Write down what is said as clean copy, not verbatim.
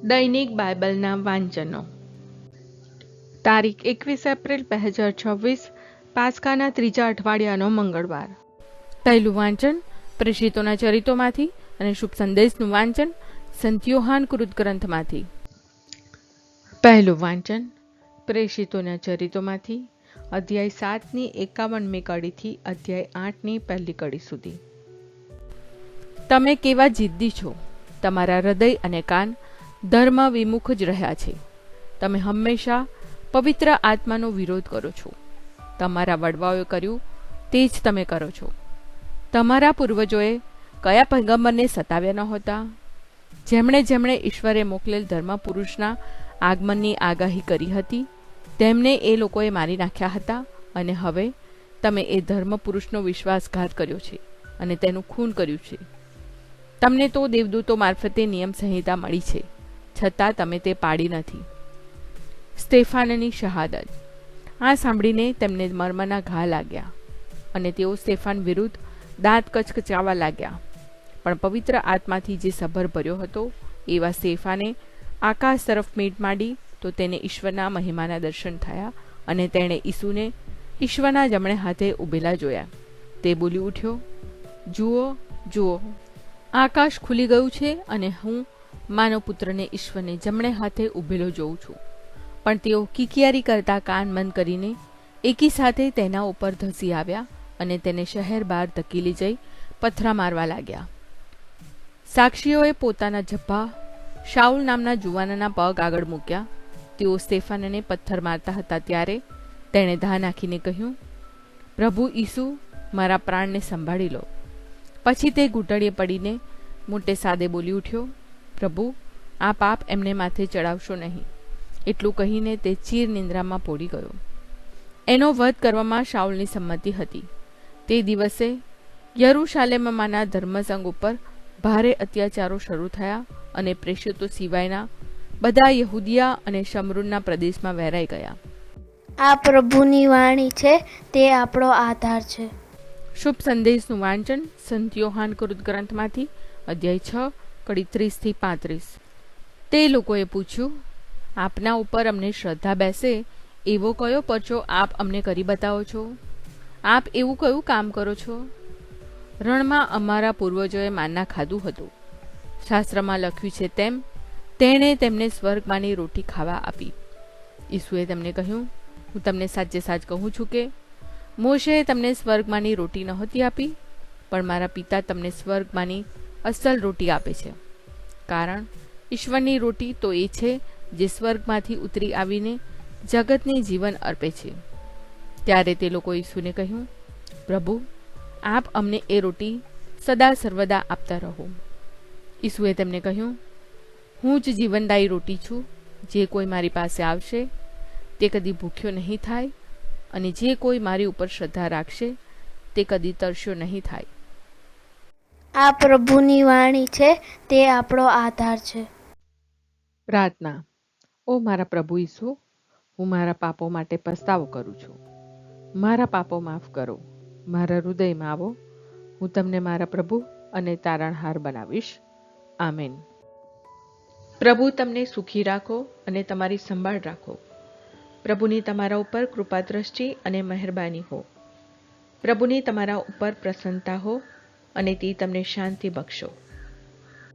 દૈનિક બાઇબલના વાંચનો. તારીખ 21 એપ્રિલ 2026, પાસ્કાના ત્રીજા અઠવાડિયાનો મંગળવાર. પહેલું વાંચન પ્રેષિતોના ચરિત્રોમાંથી અને શુભ સંદેશનું વાંચન સંત યોહાન કૃત ગ્રંથમાંથી. પહેલું વાંચન પ્રેષિતોના ચરિત્રોમાંથી અધ્યાય 7ની 51મી કડીથી અધ્યાય 8ની પહેલી કડી સુધી. તમે કેવા જિદ્દી છો! તમારા હૃદય અને કાન ધર્મ વિમુખ જ રહ્યા છે. તમે હંમેશા પવિત્ર આત્માનો વિરોધ કરો છો. તમારા વડવાઓએ કર્યું તે જ તમે કરો છો. તમારા પૂર્વજોએ કયા પૈગંબરને સતાવ્યા નહોતા, જેમણે ઈશ્વરે મોકલેલ ધર્મ પુરુષના આગમનની આગાહી કરી હતી, તેમને એ લોકોએ મારી નાખ્યા હતા. અને હવે તમે એ ધર્મ પુરુષનો વિશ્વાસઘાત કર્યો છે અને તેનું ખૂન કર્યું છે. તમને તો દેવદૂતો મારફતે નિયમ સંહિતા મળી છે, છતાં તમે તે પાડી નથી. સ્તેફાનની શહાદત. આ સાંભળીને તેમને મર્મના ઘા લાગ્યા અને તેઓ સ્તેફાન વિરુદ્ધ દાંત કચકચાવા લાગ્યા. પણ પવિત્ર આત્માથી જે સભર ભર્યો હતો એવા સ્તેફાને આકાશ તરફ મીટ માંડી તો તેને ઈશ્વરના મહિમાના દર્શન થયા અને તેણે ઈસુને ઈશ્વરના જમણે હાથે ઊભેલા જોયા. તે બોલી ઉઠ્યો, જુઓ જુઓ, આકાશ ખુલી ગયું છે અને હું માનવ પુત્રને ઈશ્વરને જમણે હાથે ઊભેલો જોઉં છું. પણ તેઓ કિકિયારી કરતા કાન બંધ કરીને એકી સાથે તેના ઉપર ધસી આવ્યા અને તેને શહેર બહાર ધકેલી જઈ પથરા મારવા લાગ્યા. સાક્ષીઓએ પોતાના જબ્બા શાઉલ નામના જુવાનના પગ આગળ મૂક્યા. તેઓ સ્તેફાનને પથ્થર મારતા હતા ત્યારે તેણે ધા નાખીને કહ્યું, પ્રભુ ઈસુ, મારા પ્રાણને સંભાળી લો. પછી તે ઘૂંટણીએ પડીને મોટે સાદે બોલી ઉઠ્યો, પ્રભુ, આ પાપ એમને માથે ચડાવશો નહીં. એટલું કહીને તે ચીર નિંદ્રામાં પોડી ગયો. એનો વધ કરવામાં શાઉલની સંમતિ હતી. તે દિવસે યરૂશાલેમમાંના ધર્મસંઘ ઉપર ભારે અત્યાચારો શરૂ થયા અને પ્રેષિતો સિવાયના બધા યહૂદિયા અને શમરૂનના પ્રદેશમાં વહેરાઈ ગયા. આ પ્રભુની વાણી છે, તે આપણો આધાર છે. શુભ સંદેશનું વાંચન સંત યોહાન કૃત ગ્રંથમાંથી અધ્યાય 6 કડી 30થી 35. તે લોકોએ પૂછ્યું, આપના ઉપર અમને શ્રદ્ધા બેસે એવો કયો પરચો આપ અમને કરી બતાવો છો? આપ એવું કયું કામ કરો છો? રણમાં અમારા પૂર્વજોએ માન્ના ખાધું હતું. શાસ્ત્રમાં લખ્યું છે તેમ તેણે તેમને સ્વર્ગમાંની રોટી ખાવા આપી. ઈસુએ તેમને કહ્યું, હું તમને સાચે સાચ કહું છું કે મોશેએ તમને સ્વર્ગમાંની રોટી નહોતી આપી, પણ મારા પિતા તમને સ્વર્ગમાંની અસલ રોટી આપે છે. કારણ ઈશ્વરની રોટી તો એ છે જે સ્વર્ગમાંથી ઉતરી આવીને જગતને જીવન અર્પે છે. ત્યારે તે લોકો ઈસુને કહ્યું, પ્રભુ, આપ અમને એ રોટી સદા સર્વદા આપતા રહો. ઈસુએ તેમને કહ્યું, હું જ જીવનદાયી રોટી છું. જે કોઈ મારી પાસે આવશે તે કદી ભૂખ્યો નહીં થાય, અને જે કોઈ મારી ઉપર શ્રદ્ધા રાખશે તે કદી તરસ્યો નહીં થાય. આ પ્રભુની વાણી છે, તે આપણો આધાર છે. પ્રાર્થના. ઓ મારા પ્રભુ ઈસુ, હું મારા પાપો માટે પસ્તાવો કરું છું. મારા પાપો માફ કરો. મારા હૃદયમાં આવો. હું તમને મારા પ્રભુ અને તારણહાર બનાવીશ. આમેન. પ્રભુ તમને સુખી રાખો અને તમારી સંભાળ રાખો. પ્રભુની તમારા ઉપર કૃપા દ્રષ્ટિ અને મહેરબાની હો. પ્રભુની તમારા ઉપર પ્રસન્નતા હો અને તે તમને શાંતિ બક્ષો.